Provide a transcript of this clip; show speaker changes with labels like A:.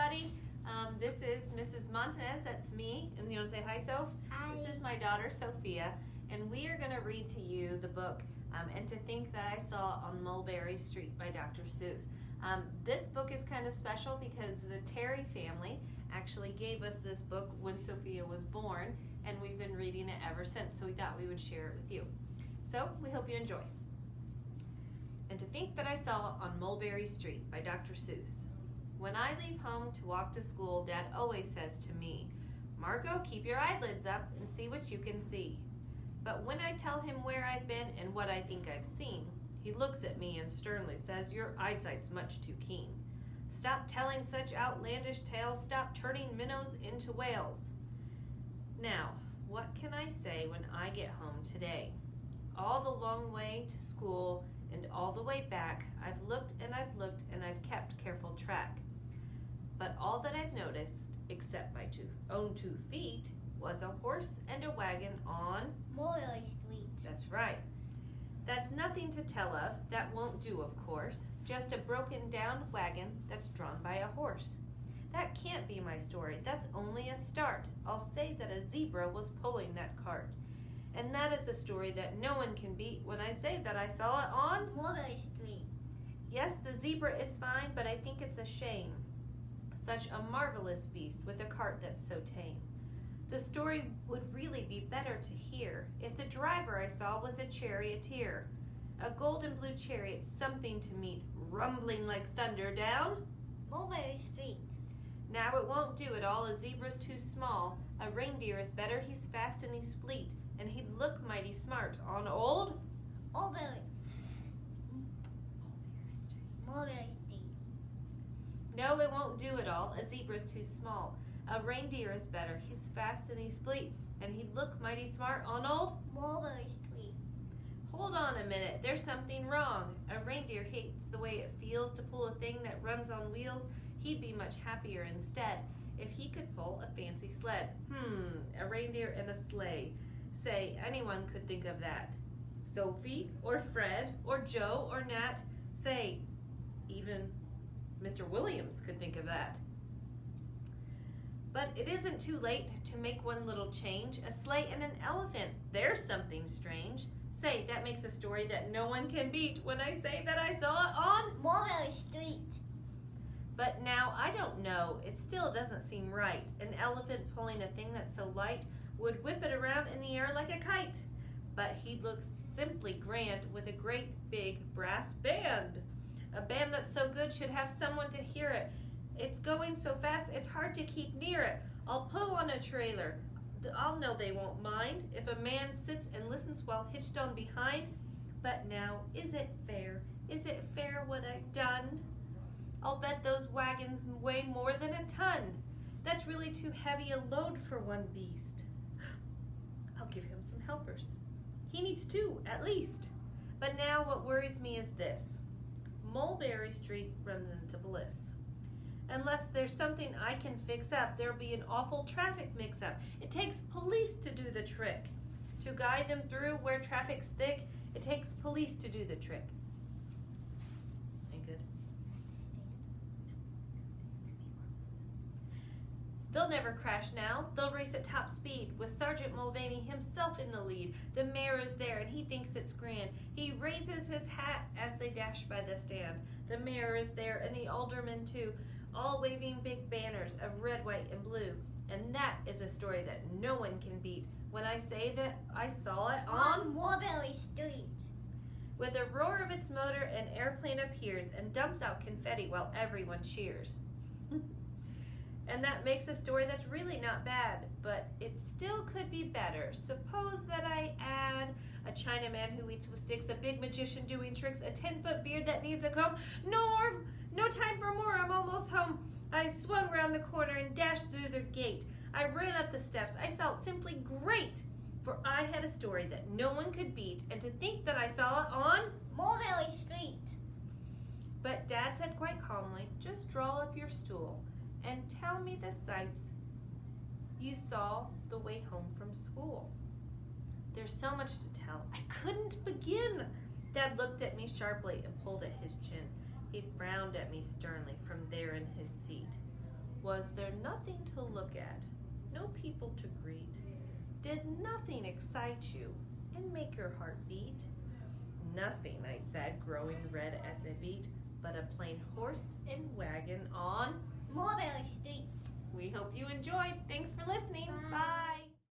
A: everybody. This is Mrs. Montanez, that's me, and you'll say hi, Soph?
B: Hi.
A: This is my daughter, Sophia, and we are going to read to you the book, And to Think That I Saw on Mulberry Street by Dr. Seuss. This book is kind of special because the Terry family actually gave us this book when Sophia was born, and we've been reading it ever since, so we thought we would share it with you. So, we hope you enjoy. And to Think That I Saw on Mulberry Street by Dr. Seuss. When I leave home to walk to school, Dad always says to me, "Margot, keep your eyelids up and see what you can see." But when I tell him where I've been and what I think I've seen, he looks at me and sternly says, "Your eyesight's much too keen. Stop telling such outlandish tales, stop turning minnows into whales." Now, what can I say when I get home today? All the long way to school and all the way back, I've looked and I've looked and I've kept careful track. But all that I've noticed, except my own 2 feet, was a horse and a wagon on
B: Mulberry Street.
A: That's right. That's nothing to tell of. That won't do, of course. Just a broken down wagon that's drawn by a horse. That can't be my story. That's only a start. I'll say that a zebra was pulling that cart. And that is a story that no one can beat when I say that I saw it on
B: Mulberry Street.
A: Yes, the zebra is fine, but I think it's a shame. Such a marvelous beast with a cart that's so tame. The story would really be better to hear if the driver I saw was a charioteer. A golden blue chariot, something to meet, rumbling like thunder down
B: Mulberry Street.
A: Now it won't do at all, a zebra's too small. A reindeer is better, he's fast and he's fleet, and he'd look mighty smart on old
B: Mulberry Street.
A: No, it won't do at all. A zebra's too small. A reindeer is better. He's fast and he's fleet, and he'd look mighty smart on old
B: Mulberry Street.
A: Hold on a minute. There's something wrong. A reindeer hates the way it feels to pull a thing that runs on wheels. He'd be much happier instead if he could pull a fancy sled. A reindeer and a sleigh. Say, anyone could think of that. Sophie, or Fred, or Joe, or Nat. Say, even Mr. Williams could think of that. But it isn't too late to make one little change. A sleigh and an elephant, there's something strange. Say, that makes a story that no one can beat when I say that I saw it on
B: Mulberry Street.
A: But now, I don't know, it still doesn't seem right. An elephant pulling a thing that's so light would whip it around in the air like a kite. But he'd look simply grand with a great big brass band. A band that's so good should have someone to hear it. It's going so fast, it's hard to keep near it. I'll pull on a trailer. I'll know they won't mind if a man sits and listens while hitched on behind. But now, is it fair? Is it fair what I've done? I'll bet those wagons weigh more than a ton. That's really too heavy a load for one beast. I'll give him some helpers. He needs 2, at least. But now what worries me is this. Mulberry Street runs into bliss. Unless there's something I can fix up, there'll be an awful traffic mix-up. It takes police to do the trick. To guide them through where traffic's thick, it takes police to do the trick. Ain't good? They'll never crash now. They'll race at top speed with Sergeant Mulvaney himself in the lead. The mayor is there and he thinks it's grand. He raises his hat as they dash by the stand. The mayor is there and the aldermen too, all waving big banners of red, white, and blue. And that is a story that no one can beat when I say that I saw it on
B: Mulberry Street.
A: With a roar of its motor, an airplane appears and dumps out confetti while everyone cheers. And that makes a story that's really not bad, but it still could be better. Suppose that I add a Chinaman who eats with sticks, a big magician doing tricks, a 10-foot beard that needs a comb. No time for more, I'm almost home. I swung round the corner and dashed through the gate. I ran up the steps. I felt simply great, for I had a story that no one could beat, and to think that I saw it on
B: Mulberry Street.
A: But Dad said quite calmly, just draw up your stool and tell me the sights you saw the way home from school. There's so much to tell. I couldn't begin. Dad looked at me sharply and pulled at his chin. He frowned at me sternly from there in his seat. Was there nothing to look at, no people to greet? Did nothing excite you and make your heart beat? Nothing, I said, growing red as a beet, but a plain horse and wagon on
B: Mulberry Street.
A: We hope you enjoyed. Thanks for listening.
B: Bye.
A: Bye.